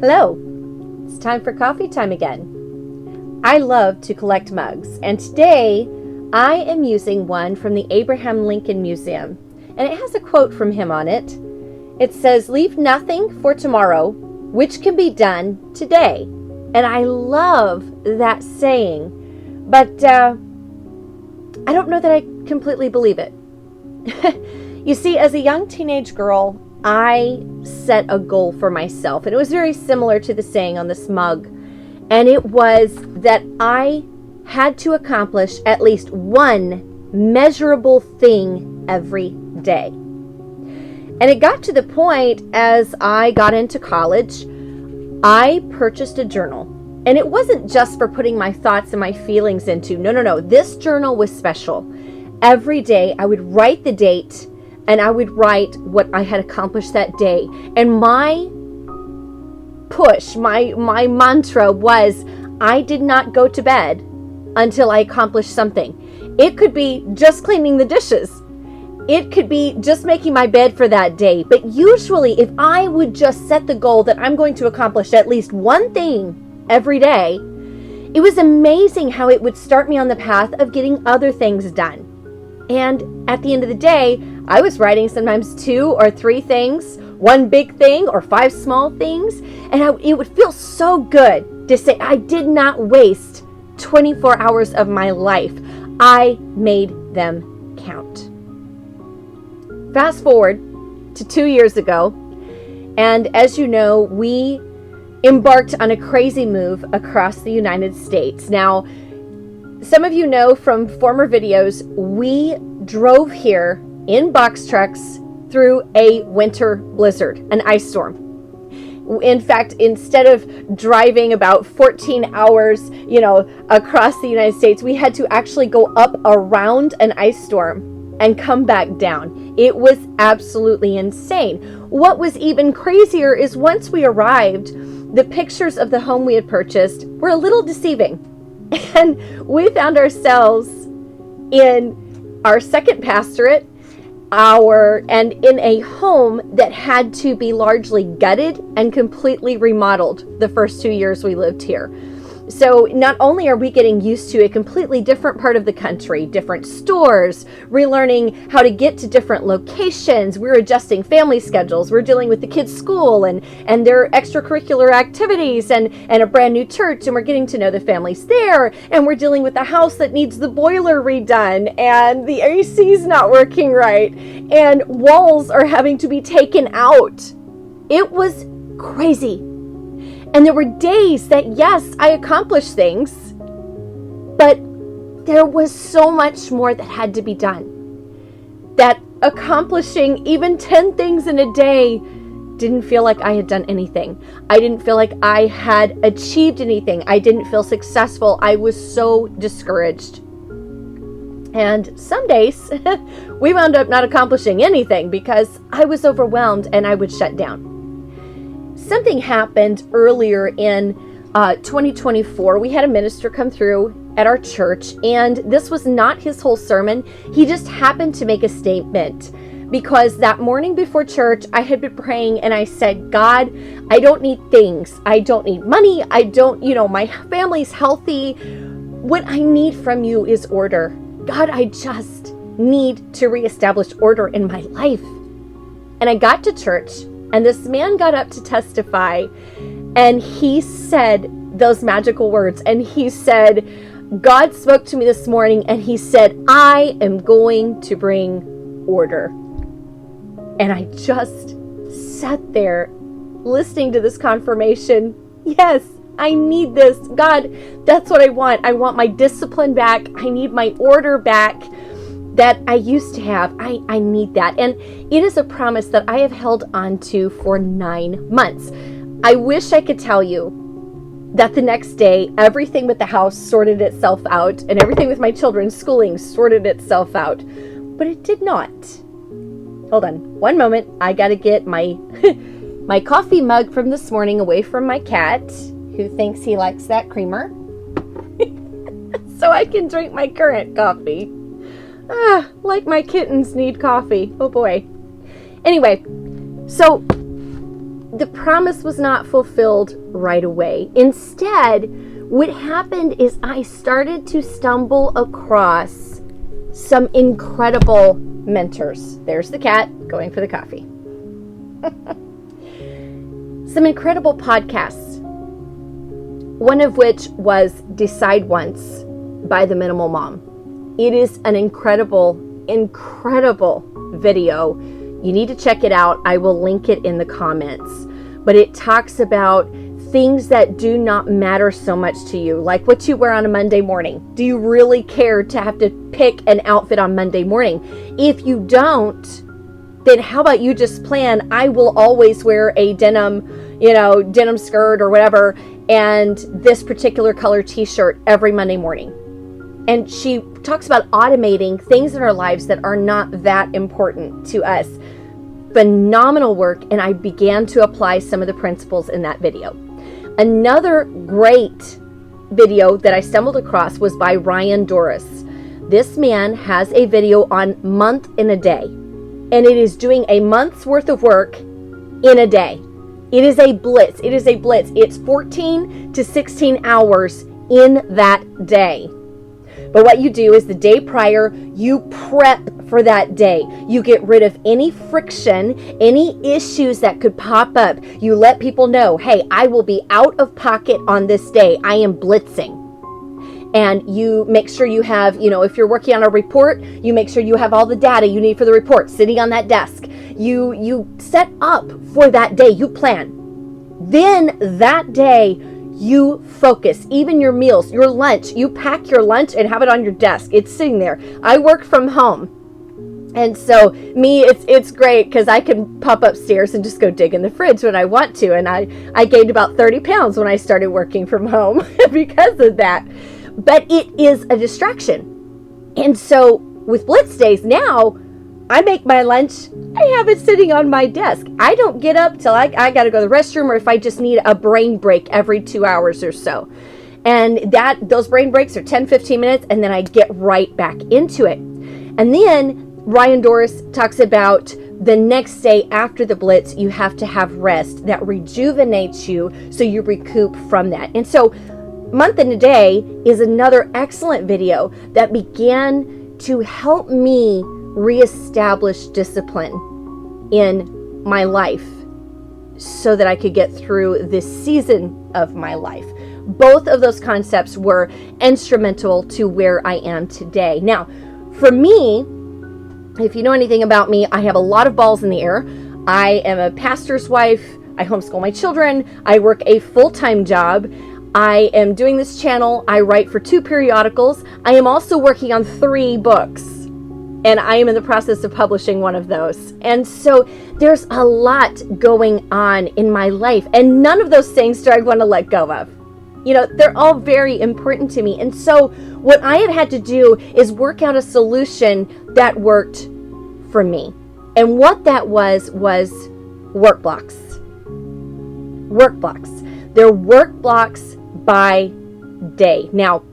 Hello, it's time for coffee time again. I love to collect mugs, and today I am using one from the Abraham Lincoln Museum, and it has a quote from him on it. It says, "Leave nothing for tomorrow, which can be done today." And I love that saying, but I don't know that I completely believe it. You see, as a young teenage girl, I set a goal for myself, and it was very similar to the saying on this mug, and it was that I had to accomplish at least one measurable thing every day. And it got to the point as I got into college, I purchased a journal. And it wasn't just for putting my thoughts and my feelings into. No. This journal was special. Every day I would write the date and I would write what I had accomplished that day. And my push, my mantra was, I did not go to bed until I accomplished something. It could be just cleaning the dishes. It could be just making my bed for that day. But usually if I would just set the goal that I'm going to accomplish at least one thing every day, it was amazing how it would start me on the path of getting other things done. And at the end of the day, I was writing sometimes 2 or 3 things, one big thing or 5 small things. And it would feel so good to say, I did not waste 24 hours of my life. I made them count. Fast forward to 2 years ago. And as you know, we embarked on a crazy move across the United States. Now, some of you know from former videos, we drove here in box trucks through a winter blizzard, an ice storm. In fact, instead of driving about 14 hours, across the United States, we had to actually go up around an ice storm and come back down. It was absolutely insane. What was even crazier is once we arrived, the pictures of the home we had purchased were a little deceiving. And we found ourselves in our second pastorate, and in a home that had to be largely gutted and completely remodeled the first 2 years we lived here. So not only are we getting used to a completely different part of the country, different stores, relearning how to get to different locations, we're adjusting family schedules, we're dealing with the kids' school and their extracurricular activities and a brand new church, and we're getting to know the families there, and we're dealing with a house that needs the boiler redone, and the AC's not working right, and walls are having to be taken out. It was crazy. And there were days that, yes, I accomplished things, but there was so much more that had to be done. That accomplishing even 10 things in a day didn't feel like I had done anything. I didn't feel like I had achieved anything. I didn't feel successful. I was so discouraged. And some days, we wound up not accomplishing anything because I was overwhelmed and I would shut down. Something happened earlier in 2024. We had a minister come through at our church, and this was not his whole sermon. He just happened to make a statement because that morning before church, I had been praying and I said, God, I don't need things. I don't need money. I don't, my family's healthy. What I need from you is order. God, I just need to reestablish order in my life. And I got to church, and this man got up to testify, and he said those magical words. And he said, God spoke to me this morning, and he said, I am going to bring order. And I just sat there listening to this confirmation. Yes, I need this. God, that's what I want. I want my discipline back. I need my order back that I used to have. I need that. And it is a promise that I have held on to for 9 months. I wish I could tell you that the next day, everything with the house sorted itself out and everything with my children's schooling sorted itself out. But it did not. Hold on one moment. I got to get my my coffee mug from this morning away from my cat, who thinks he likes that creamer, so I can drink my current coffee. Like my kittens need coffee. Oh boy. Anyway, so the promise was not fulfilled right away. Instead, what happened is I started to stumble across some incredible mentors. There's the cat going for the coffee. Some incredible podcasts. One of which was Decide Once by The Minimal Mom. It is an incredible video. You need to check it out. I will link it in the comments. But it talks about things that do not matter so much to you, like what you wear on a Monday morning. Do you really care to have to pick an outfit on Monday morning? If you don't, then how about you just plan, I will always wear a denim skirt or whatever, and this particular color t-shirt every Monday morning. And she talks about automating things in our lives that are not that important to us. Phenomenal work, and I began to apply some of the principles in that video. Another great video that I stumbled across was by Ryan Doris. This man has a video on month in a day, and it is doing a month's worth of work in a day. It is a blitz. It's 14 to 16 hours in that day. But what you do is the day prior, you prep for that day. You get rid of any friction, any issues that could pop up. You let people know, hey, I will be out of pocket on this day. I am blitzing. And you make sure you have, if you're working on a report, you make sure you have all the data you need for the report sitting on that desk. You set up for that day. You plan. Then that day, you focus. Even your meals, your lunch, you pack your lunch and have it on your desk. It's sitting there. I work from home. And so it's great because I can pop upstairs and just go dig in the fridge when I want to. And I gained about 30 pounds when I started working from home because of that. But it is a distraction. And so with Blitz days now, I make my lunch. I have it sitting on my desk. I don't get up till I got to go to the restroom, or if I just need a brain break every 2 hours or so. And those brain breaks are 10, 15 minutes, and then I get right back into it. And then Ryan Doris talks about the next day after the blitz, you have to have rest that rejuvenates you so you recoup from that. And so Month in a Day is another excellent video that began to help me reestablish discipline in my life so that I could get through this season of my life. Both of those concepts were instrumental to where I am today. Now, for me, if you know anything about me, I have a lot of balls in the air. I am a pastor's wife. I homeschool my children. I work a full-time job. I am doing this channel. I write for 2 periodicals. I am also working on 3 books. And I am in the process of publishing one of those. And so there's a lot going on in my life. And none of those things do I want to let go of. They're all very important to me. And so what I have had to do is work out a solution that worked for me. And what that was work blocks. Work blocks. They're work blocks by day. Now,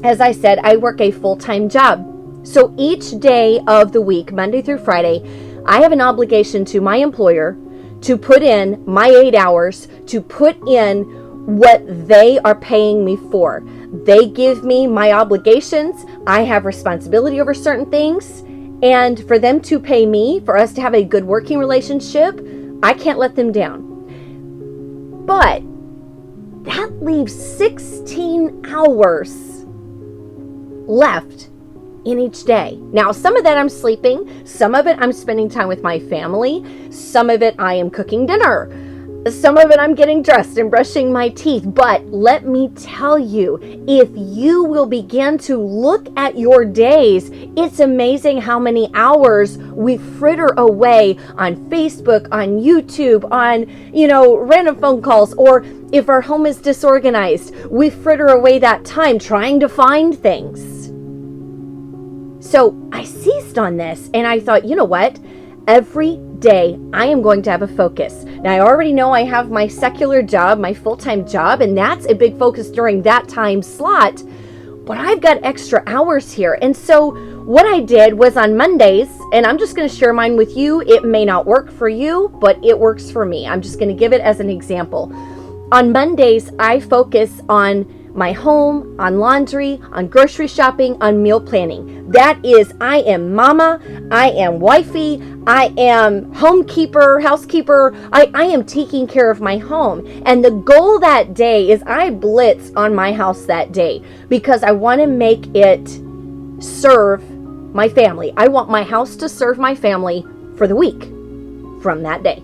as I said, I work a full-time job. So each day of the week, Monday through Friday, I have an obligation to my employer to put in my 8 hours, to put in what they are paying me for. They give me my obligations. I have responsibility over certain things. And for them to pay me, for us to have a good working relationship, I can't let them down. But that leaves 16 hours left in each day. Now, some of that I'm sleeping, some of it I'm spending time with my family, some of it I am cooking dinner, some of it I'm getting dressed and brushing my teeth. But let me tell you, if you will begin to look at your days, it's amazing how many hours we fritter away on Facebook, on YouTube, on, random phone calls, or if our home is disorganized, we fritter away that time trying to find things. So I seized on this and I thought, you know what? Every day I am going to have a focus. Now, I already know I have my secular job, my full-time job, and that's a big focus during that time slot, but I've got extra hours here. And so what I did was on Mondays, and I'm just going to share mine with you. It may not work for you, but it works for me. I'm just going to give it as an example. On Mondays, I focus on my home, on laundry, on grocery shopping, on meal planning. That is, I am mama, I am wifey, I am homekeeper, housekeeper. I am taking care of my home. And the goal that day is I blitz on my house that day because I want to make it serve my family. I want my house to serve my family for the week from that day.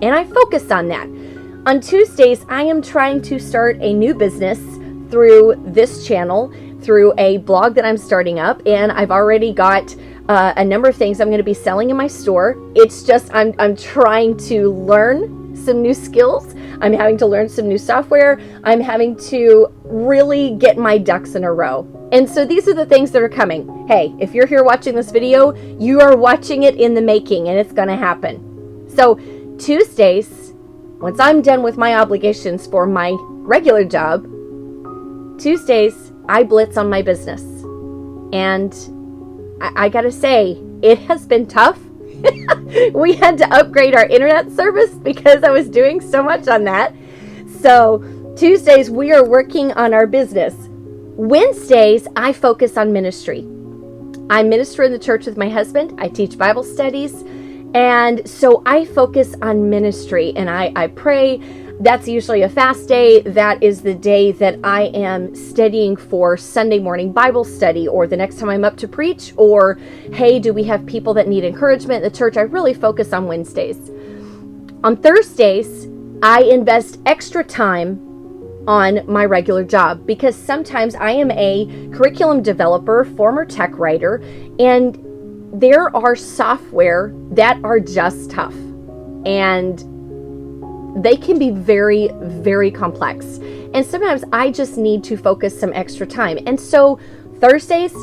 And I focus on that. On Tuesdays, I am trying to start a new business through this channel, through a blog that I'm starting up, and I've already got a number of things I'm going to be selling in my store. It's just I'm trying to learn some new skills. I'm having to learn some new software. I'm having to really get my ducks in a row. And so these are the things that are coming. Hey, if you're here watching this video, you are watching it in the making, and it's going to happen. So Tuesdays, once I'm done with my obligations for my regular job, Tuesdays, I blitz on my business. And I gotta say, it has been tough. We had to upgrade our internet service because I was doing so much on that. So Tuesdays, we are working on our business. Wednesdays, I focus on ministry. I minister in the church with my husband. I teach Bible studies. And so I focus on ministry and I pray. That's usually a fast day. That is the day that I am studying for Sunday morning Bible study, or the next time I'm up to preach, or, hey, do we have people that need encouragement in the church? I really focus on Wednesdays. On Thursdays, I invest extra time on my regular job because sometimes I am a curriculum developer, former tech writer, and there are software that are just tough. And they can be very, very complex. And sometimes I just need to focus some extra time. And so Thursdays,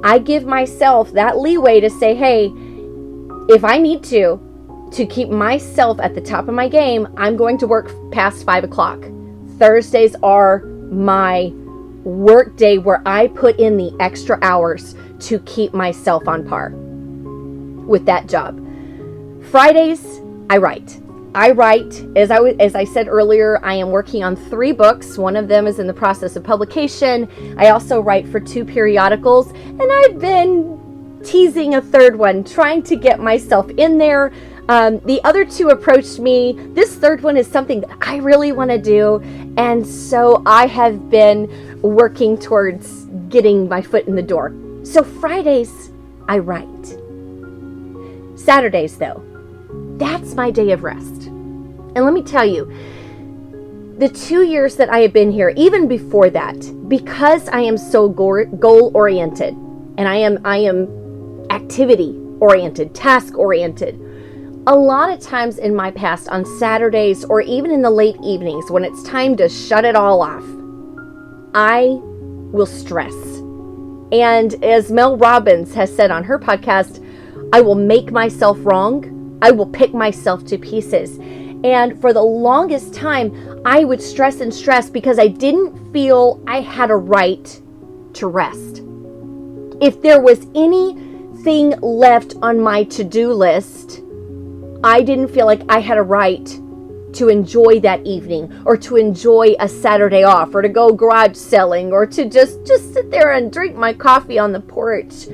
I give myself that leeway to say, hey, if I need to keep myself at the top of my game, I'm going to work past 5 o'clock. Thursdays are my work day where I put in the extra hours to keep myself on par with that job. Fridays, I write. As I said earlier, I am working on 3 books. One of them is in the process of publication. I also write for 2 periodicals, and I've been teasing a 3rd one, trying to get myself in there. The other 2 approached me. This 3rd one is something that I really want to do, and so I have been working towards getting my foot in the door. So Fridays, I write. Saturdays, though, that's my day of rest. And let me tell you, the 2 years that I have been here, even before that, because I am so goal-oriented, and I am activity-oriented, task-oriented, a lot of times in my past, on Saturdays or even in the late evenings, when it's time to shut it all off, I will stress. And as Mel Robbins has said on her podcast, I will make myself wrong. I will pick myself to pieces. And for the longest time, I would stress and stress because I didn't feel I had a right to rest. If there was anything left on my to-do list, I didn't feel like I had a right to enjoy that evening, or to enjoy a Saturday off, or to go garage selling, or to just sit there and drink my coffee on the porch.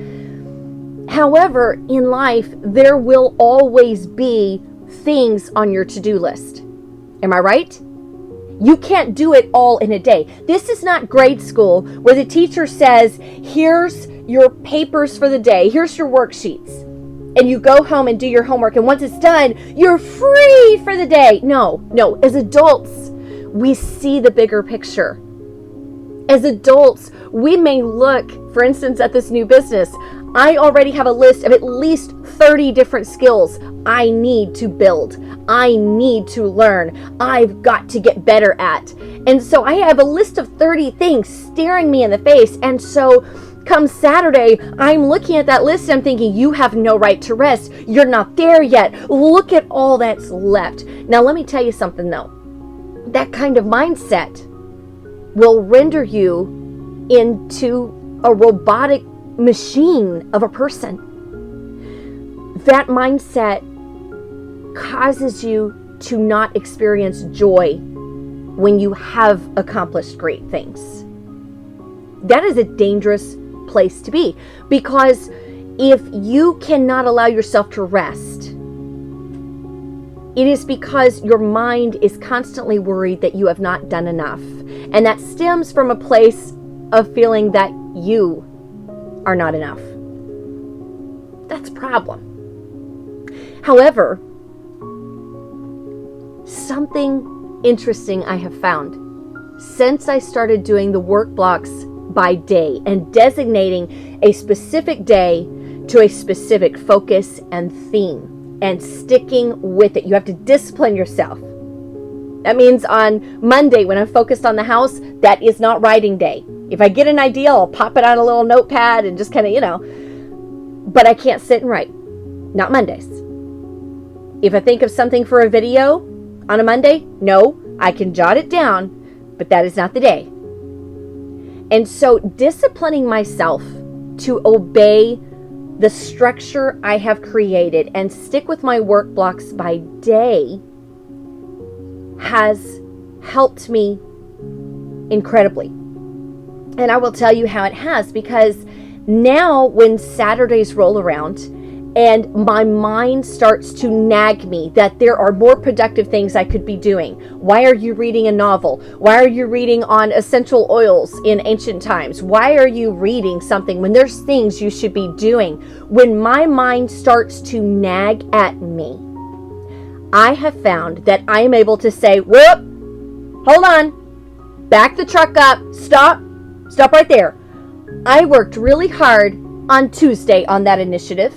However, in life, there will always be things on your to-do list. Am I right? You can't do it all in a day. This is not grade school where the teacher says, here's your papers for the day, here's your worksheets, and you go home and do your homework, and once it's done, you're free for the day. No. As adults, we see the bigger picture. As adults, we may look, for instance, at this new business. I already have a list of at least 30 different skills I need to build. I need to learn. I've got to get better at. And so I have a list of 30 things staring me in the face. And so come Saturday, I'm looking at that list and I'm thinking, you have no right to rest. You're not there yet. Look at all that's left. Now, let me tell you something though. That kind of mindset will render you into a robotic machine of a person. That mindset causes you to not experience joy when you have accomplished great things. That is a dangerous place to be, because if you cannot allow yourself to rest, it is because your mind is constantly worried that you have not done enough. And that stems from a place of feeling that you are not enough. That's a problem. However, something interesting I have found since I started doing the work blocks by day and designating a specific day to a specific focus and theme and sticking with it. You have to discipline yourself. That means on Monday when I'm focused on the house, that is not writing day. If I get an idea, I'll pop it on a little notepad and just kind of, but I can't sit and write. Not Mondays. If I think of something for a video on a Monday, no, I can jot it down, but that is not the day. And so disciplining myself to obey the structure I have created and stick with my work blocks by day has helped me incredibly. And I will tell you how it has, because now when Saturdays roll around and my mind starts to nag me that there are more productive things I could be doing. Why are you reading a novel? Why are you reading on essential oils in ancient times? Why are you reading something when there's things you should be doing? When my mind starts to nag at me, I have found that I am able to say, whoop, hold on, back the truck up, stop right there. I worked really hard on Tuesday on that initiative.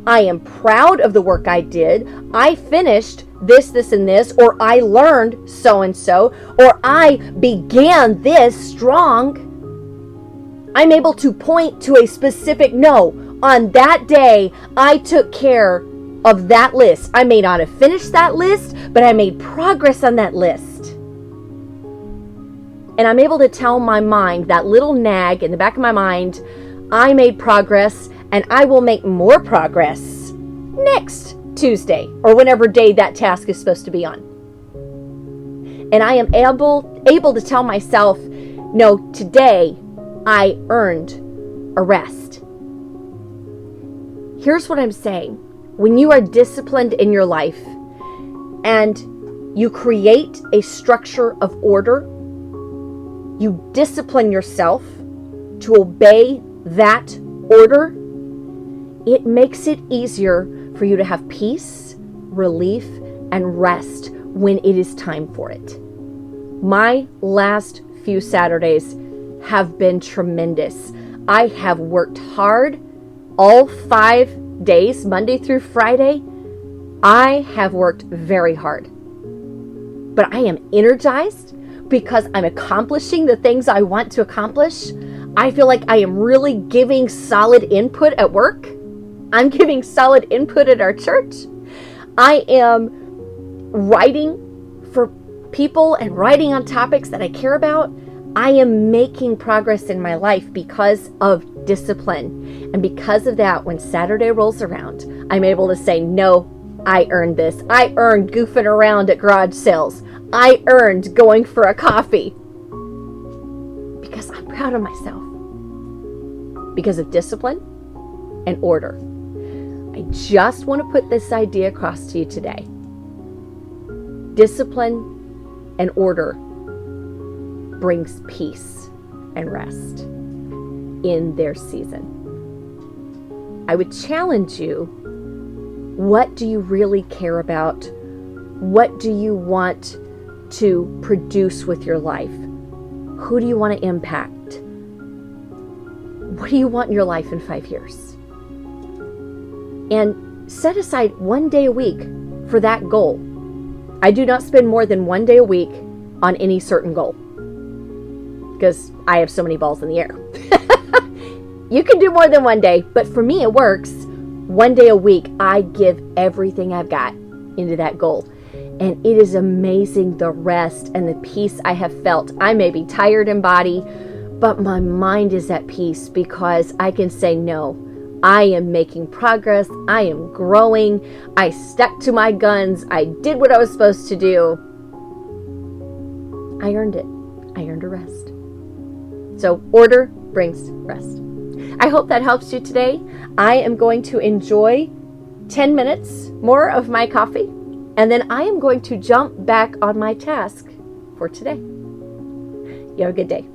I am proud of the work I did. I finished this, and this, or I learned so-and-so, or I began this strong. I'm able to point to a specific, no, on that day, I took care of that list. I may not have finished that list, but I made progress on that list. And I'm able to tell my mind, that little nag in the back of my mind, I made progress, and I will make more progress next Tuesday or whenever day that task is supposed to be on. And I am able to tell myself, no, today I earned a rest. Here's what I'm saying. When you are disciplined in your life and you create a structure of order, you discipline yourself to obey that order, it makes it easier for you to have peace, relief, and rest when it is time for it. My last few Saturdays have been tremendous. I have worked hard all 5 days, Monday through Friday. I have worked very hard. But I am energized because I'm accomplishing the things I want to accomplish. I feel like I am really giving solid input at work. I'm giving solid input at our church. I am writing for people and writing on topics that I care about. I am making progress in my life because of discipline. And because of that, when Saturday rolls around, I'm able to say, no, I earned this. I earned goofing around at garage sales. I earned going for a coffee. Because I'm proud of myself. Because of discipline and order. I just want to put this idea across to you today. Discipline and order brings peace and rest in their season. I would challenge you, what do you really care about? What do you want to produce with your life? Who do you want to impact? What do you want in your life in 5 years? And set aside 1 day a week for that goal. I do not spend more than 1 day a week on any certain goal because I have so many balls in the air. You can do more than 1 day, but for me it works. 1 day a week, I give everything I've got into that goal. And it is amazing the rest and the peace I have felt. I may be tired in body, but my mind is at peace because I can say, no, I am making progress. I am growing. I stuck to my guns. I did what I was supposed to do. I earned it. I earned a rest. So order brings rest. I hope that helps you today. I am going to enjoy 10 minutes more of my coffee, and then I am going to jump back on my task for today. You have a good day.